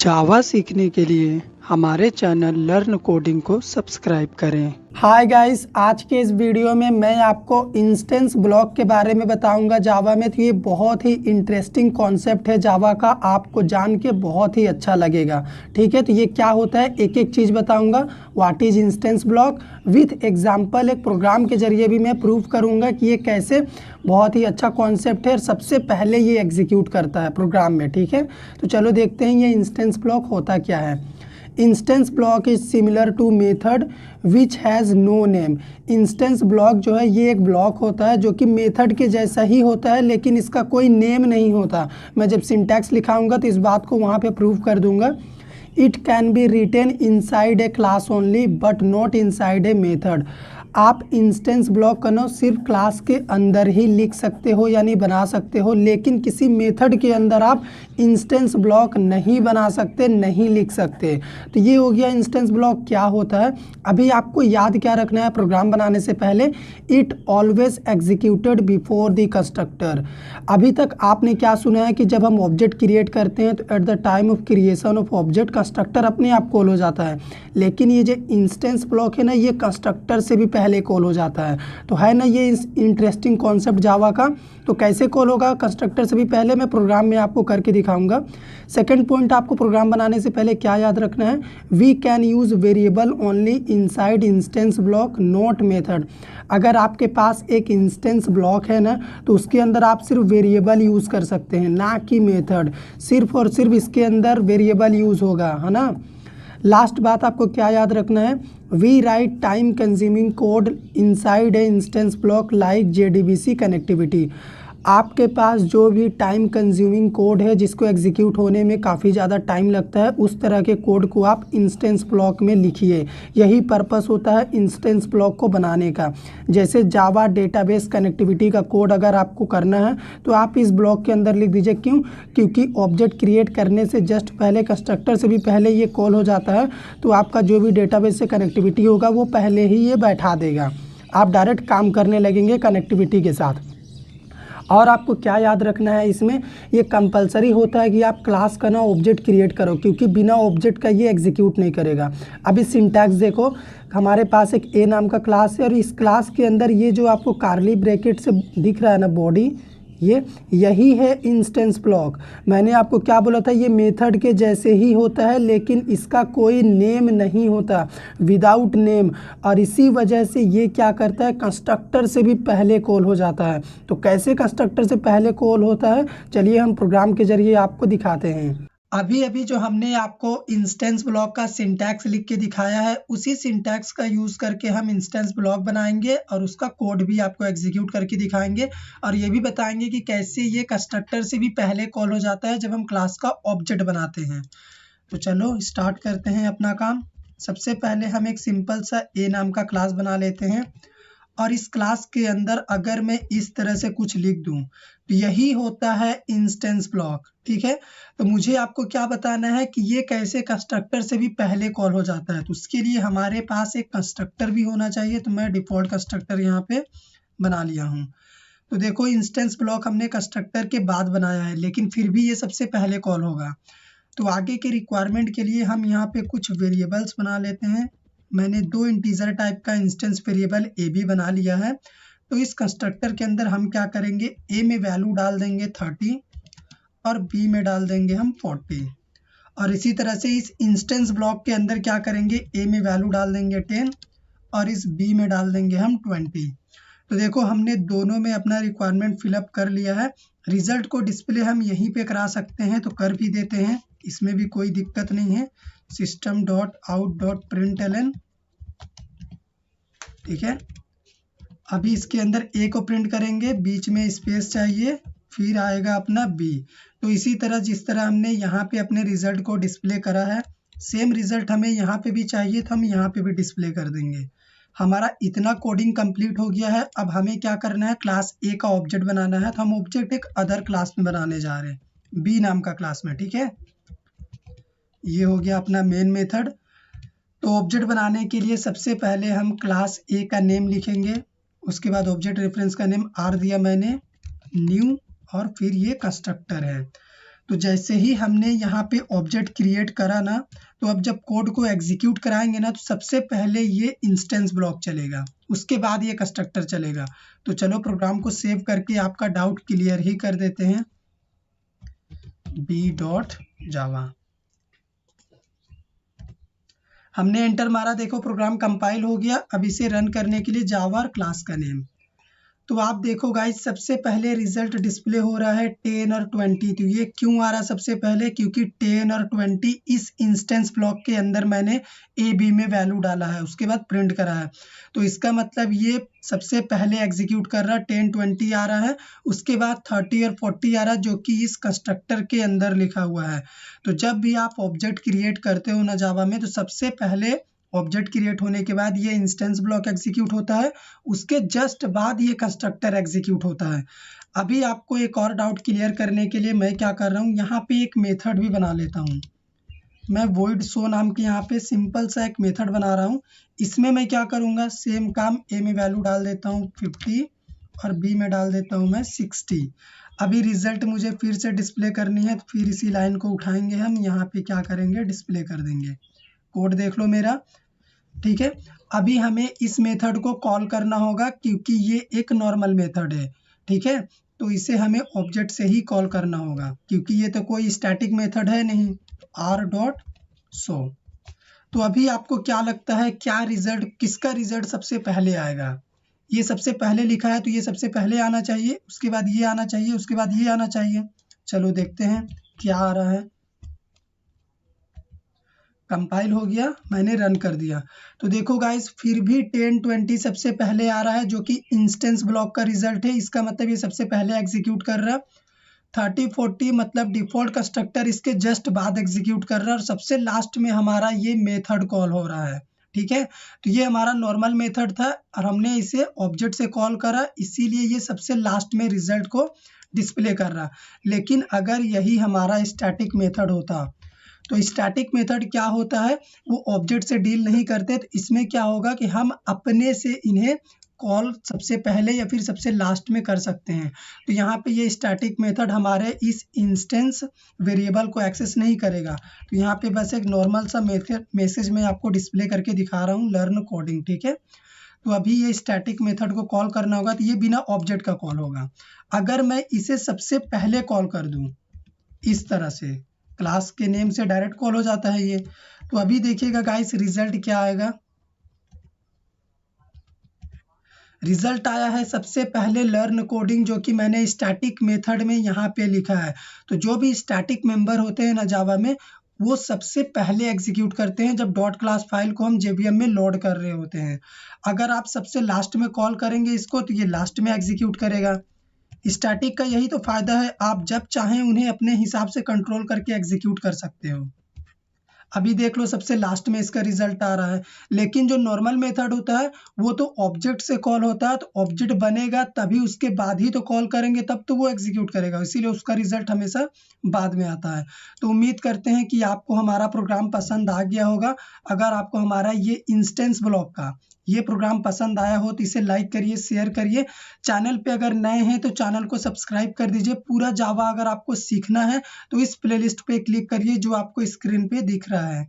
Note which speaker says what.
Speaker 1: जावा सीखने के लिए हमारे चैनल लर्न कोडिंग को सब्सक्राइब करें।
Speaker 2: हाय गाइस, आज के इस वीडियो में मैं आपको इंस्टेंस ब्लॉक के बारे में बताऊंगा जावा में। तो ये बहुत ही इंटरेस्टिंग कॉन्सेप्ट है जावा का, आपको जान के बहुत ही अच्छा लगेगा। ठीक है, तो ये क्या होता है एक एक चीज़ बताऊंगा। What is instance block with example, एक प्रोग्राम के जरिए भी मैं प्रूव करूंगा कि ये कैसे बहुत ही अच्छा कॉन्सेप्ट है और सबसे पहले ये एग्जीक्यूट करता है प्रोग्राम में। ठीक है, तो चलो देखते हैं ये इंस्टेंस ब्लॉक होता क्या है। Instance block is similar to method which has no name. Instance block जो है ये एक ब्लॉक होता है जो कि मेथड के जैसा ही होता है, लेकिन इसका कोई नेम नहीं होता। मैं जब सिंटैक्स लिखाऊंगा तो इस बात को वहाँ पे प्रूव कर दूंगा। It can be written inside a class only but not inside a method. आप इंस्टेंस ब्लॉक का ना सिर्फ क्लास के अंदर ही लिख सकते हो यानी बना सकते हो, लेकिन किसी मेथड के अंदर आप इंस्टेंस ब्लॉक नहीं बना सकते, नहीं लिख सकते। तो ये हो गया इंस्टेंस ब्लॉक क्या होता है। अभी आपको याद क्या रखना है प्रोग्राम बनाने से पहले, it always executed before the constructor. अभी तक आपने क्या सुना है कि जब हम ऑब्जेक्ट क्रिएट करते हैं तो at the time of creation of object constructor अपने आप कॉल हो जाता है, लेकिन ये जो इंस्टेंस ब्लॉक है ना ये कंस्ट्रक्टर से भी पहले कॉल हो जाता है। तो है ना ये इंटरेस्टिंग कॉन्सेप्ट जावा का। तो कैसे कॉल होगा कंस्ट्रक्टर से भी पहले, मैं प्रोग्राम में आपको करके दिखाऊंगा। सेकंड पॉइंट, आपको प्रोग्राम बनाने से पहले क्या याद रखना है, we can use variable only inside instance block not method. अगर आपके पास एक इंस्टेंस ब्लॉक है ना तो उसके अंदर आप सिर्फ वेरिएबल यूज़ कर सकते हैं, ना कि मेथड। सिर्फ और सिर्फ इसके अंदर वेरिएबल यूज़ होगा, है ना। लास्ट बात आपको क्या याद रखना है, we write time consuming code inside a instance block like JDBC connectivity. आपके पास जो भी टाइम कंज्यूमिंग कोड है जिसको एग्जीक्यूट होने में काफ़ी ज़्यादा टाइम लगता है, उस तरह के कोड को आप इंस्टेंस ब्लॉक में लिखिए। यही पर्पस होता है इंस्टेंस ब्लॉक को बनाने का। जैसे जावा डेटाबेस कनेक्टिविटी का कोड अगर आपको करना है तो आप इस ब्लॉक के अंदर लिख दीजिए। क्यों? क्योंकि ऑब्जेक्ट क्रिएट करने से जस्ट पहले, कंस्ट्रक्टर से भी पहले ये कॉल हो जाता है, तो आपका जो भी डेटाबेस से कनेक्टिविटी होगा वो पहले ही ये बैठा देगा। आप डायरेक्ट काम करने लगेंगे कनेक्टिविटी के साथ। और आपको क्या याद रखना है, इसमें ये कंपलसरी होता है कि आप क्लास का ना ऑब्जेक्ट क्रिएट करो, क्योंकि बिना ऑब्जेक्ट का ये एग्जीक्यूट नहीं करेगा। अभी सिंटैक्स देखो, हमारे पास एक ए नाम का क्लास है और इस क्लास के अंदर ये जो आपको कार्ली ब्रैकेट से दिख रहा है ना बॉडी, यही है इंस्टेंस ब्लॉक। मैंने आपको क्या बोला था, ये मेथड के जैसे ही होता है लेकिन इसका कोई नेम नहीं होता, विदाउट नेम। और इसी वजह से ये क्या करता है, कंस्ट्रक्टर से भी पहले कॉल हो जाता है। तो कैसे कंस्ट्रक्टर से पहले कॉल होता है, चलिए हम प्रोग्राम के जरिए आपको दिखाते हैं। अभी जो हमने आपको इंस्टेंस ब्लॉक का सिंटैक्स लिख के दिखाया है, उसी सिंटैक्स का यूज़ करके हम इंस्टेंस ब्लॉक बनाएंगे और उसका कोड भी आपको एग्जीक्यूट करके दिखाएंगे। और ये भी बताएंगे कि कैसे ये कंस्ट्रक्टर से भी पहले कॉल हो जाता है जब हम क्लास का ऑब्जेक्ट बनाते हैं। तो चलो स्टार्ट करते हैं अपना काम। सबसे पहले हम एक सिंपल सा ए नाम का क्लास बना लेते हैं और इस क्लास के अंदर अगर मैं इस तरह से कुछ लिख दूं तो यही होता है इंस्टेंस ब्लॉक। ठीक है, तो मुझे आपको क्या बताना है कि ये कैसे कंस्ट्रक्टर से भी पहले कॉल हो जाता है। तो उसके लिए हमारे पास एक कंस्ट्रक्टर भी होना चाहिए, तो मैं डिफॉल्ट कंस्ट्रक्टर यहाँ पे बना लिया हूँ। तो देखो इंस्टेंस ब्लॉक हमने कंस्ट्रक्टर के बाद बनाया है, लेकिन फिर भी ये सबसे पहले कॉल होगा। तो आगे के रिक्वायरमेंट के लिए हम यहाँ पे कुछ वेरिएबल्स बना लेते हैं। मैंने 2 इंटीजर टाइप का इंस्टेंस वेरिएबल ए भी बना लिया है। तो इस कंस्ट्रक्टर के अंदर हम क्या करेंगे, ए में वैल्यू डाल देंगे 30 और बी में डाल देंगे हम 40। और इसी तरह से इस इंस्टेंस ब्लॉक के अंदर क्या करेंगे, ए में वैल्यू डाल देंगे 10 और इस बी में डाल देंगे हम 20। तो देखो हमने दोनों में अपना रिक्वायरमेंट फिलअप कर लिया है। रिजल्ट को डिस्प्ले हम यहीं पे करा सकते हैं, तो कर भी देते हैं, इसमें भी कोई दिक्कत नहीं है। system.out.println, ठीक है। अभी इसके अंदर ए को प्रिंट करेंगे, बीच में स्पेस चाहिए, फिर आएगा अपना बी। तो इसी तरह जिस तरह हमने यहाँ पे अपने रिजल्ट को डिस्प्ले करा है, सेम रिजल्ट हमें यहाँ पे भी चाहिए, तो हम यहाँ पे भी डिस्प्ले कर देंगे। हमारा इतना कोडिंग कंप्लीट हो गया है। अब हमें क्या करना है, क्लास ए का ऑब्जेक्ट बनाना है। तो हम ऑब्जेक्ट एक अदर क्लास में बनाने जा रहे हैं, बी नाम का क्लास में। ठीक है, ये हो गया अपना मेन मेथड। तो ऑब्जेक्ट बनाने के लिए सबसे पहले हम क्लास ए का नेम लिखेंगे, उसके बाद ऑब्जेक्ट रेफरेंस का नेम आर दिया मैंने, न्यू, और फिर ये कंस्ट्रक्टर है। तो जैसे ही हमने यहाँ पे ऑब्जेक्ट क्रिएट करा ना, तो अब जब कोड को एग्जीक्यूट कराएंगे ना, तो सबसे पहले ये इंस्टेंस ब्लॉक चलेगा, उसके बाद ये कंस्ट्रक्टर चलेगा। तो चलो प्रोग्राम को सेव करके आपका डाउट क्लियर ही कर देते हैं। b.java हमने एंटर मारा, देखो प्रोग्राम कंपाइल हो गया। अब इसे रन करने के लिए जावा और क्लास का नेम, तो आप देखो गाइस सबसे पहले रिजल्ट डिस्प्ले हो रहा है 10 और 20। तो ये क्यों आ रहा सबसे पहले, क्योंकि 10 और 20 इस इंस्टेंस ब्लॉक के अंदर मैंने ए बी में वैल्यू डाला है, उसके बाद प्रिंट करा है। तो इसका मतलब ये सबसे पहले एग्जीक्यूट कर रहा है, 10 20 आ रहा है, उसके बाद 30 और 40 आ रहा है, जो कि इस कंस्ट्रक्टर के अंदर लिखा हुआ है। तो जब भी आप ऑब्जेक्ट क्रिएट करते हो ना जावा में, तो सबसे पहले ऑब्जेक्ट क्रिएट होने के बाद ये इंस्टेंस ब्लॉक एग्जीक्यूट होता है, उसके जस्ट बाद ये कंस्ट्रक्टर एग्जीक्यूट होता है। अभी आपको एक और डाउट क्लियर करने के लिए मैं क्या कर रहा हूँ, यहाँ पे एक मेथड भी बना लेता हूँ। मैं void show नाम के यहाँ पे सिंपल सा एक मेथड बना रहा हूँ। इसमें मैं क्या करूँगा, सेम काम ए में वैल्यू डाल देता हूँ 50 और बी में डाल देता हूँ मैं 60। अभी रिजल्ट मुझे फिर से डिस्प्ले करनी है, तो फिर इसी लाइन को उठाएंगे हम, यहाँ पे क्या करेंगे, डिस्प्ले कर देंगे। कोड देख लो मेरा, ठीक है। अभी हमें इस मेथड को कॉल करना होगा, क्योंकि ये एक नॉर्मल मेथड है, ठीक है। तो इसे हमें ऑब्जेक्ट से ही कॉल करना होगा, क्योंकि ये तो कोई स्टैटिक मेथड है नहीं। r.show। तो अभी आपको क्या लगता है, क्या रिजल्ट, किसका रिजल्ट सबसे पहले आएगा? ये सबसे पहले लिखा है, तो ये सबसे पहले आना चाहिए, उसके बाद ये आना चाहिए, उसके बाद ये आना चाहिए। चलो देखते हैं क्या आ रहा है। कंपाइल हो गया, मैंने रन कर दिया। तो देखो गाइस फिर भी 10 20 सबसे पहले आ रहा है, जो कि इंस्टेंस ब्लॉक का रिजल्ट है। इसका मतलब ये सबसे पहले एग्जीक्यूट कर रहा है। 30 40 मतलब डिफॉल्ट कंस्ट्रक्टर इसके जस्ट बाद एग्जीक्यूट कर रहा है, और सबसे लास्ट में हमारा ये मेथड कॉल हो रहा है, ठीक है। तो ये हमारा नॉर्मल मेथड था और हमने इसे ऑब्जेक्ट से कॉल करा, इसीलिए ये सबसे लास्ट में रिजल्ट को डिस्प्ले कर रहा। लेकिन अगर यही हमारा स्टैटिक मेथड होता, तो स्टैटिक मेथड क्या होता है, वो ऑब्जेक्ट से डील नहीं करते। तो इसमें क्या होगा कि हम अपने से इन्हें कॉल सबसे पहले या फिर सबसे लास्ट में कर सकते हैं। तो यहाँ पे ये स्टैटिक मेथड हमारे इस इंस्टेंस वेरिएबल को एक्सेस नहीं करेगा। तो यहाँ पे बस एक नॉर्मल सा मैसेज में आपको डिस्प्ले करके दिखा रहा हूँ, लर्न कोडिंग, ठीक है। तो अभी ये स्टैटिक मेथड को कॉल करना होगा, तो ये बिना ऑब्जेक्ट का कॉल होगा। अगर मैं इसे सबसे पहले कॉल कर दूँ इस तरह से, क्लास के नेम से डायरेक्ट कॉल हो जाता है ये। तो अभी देखिएगा गाइस रिजल्ट क्या आएगा। रिजल्ट आया है सबसे पहले लर्न कोडिंग, जो कि मैंने स्टैटिक मेथड में यहाँ पे लिखा है। तो जो भी स्टैटिक मेंबर होते हैं ना जावा में, वो सबसे पहले एग्जीक्यूट करते हैं जब डॉट क्लास फाइल को हम जेवीएम में लोड कर रहे होते हैं। अगर आप सबसे लास्ट में कॉल करेंगे इसको, तो ये लास्ट में एग्जीक्यूट करेगा। स्टैटिक का यही तो फायदा है, आप जब चाहें उन्हें अपने हिसाब से कंट्रोल करके एग्जीक्यूट कर सकते हो। अभी देख लो सबसे लास्ट में इसका रिजल्ट आ रहा है। लेकिन जो नॉर्मल मेथड होता है वो तो ऑब्जेक्ट से कॉल होता है, तो ऑब्जेक्ट बनेगा तभी उसके बाद ही तो कॉल करेंगे, तब तो वो एग्जीक्यूट करेगा, इसीलिए उसका रिजल्ट हमेशा बाद में आता है। तो उम्मीद करते हैं कि आपको हमारा प्रोग्राम पसंद आ गया होगा। अगर आपको हमारा ये इंस्टेंस ब्लॉक का ये प्रोग्राम पसंद आया हो तो इसे लाइक करिए, शेयर करिए। चैनल पे अगर नए हैं तो चैनल को सब्सक्राइब कर दीजिए। पूरा जावा अगर आपको सीखना है तो इस प्लेलिस्ट पे क्लिक करिए जो आपको स्क्रीन पे दिख रहा है।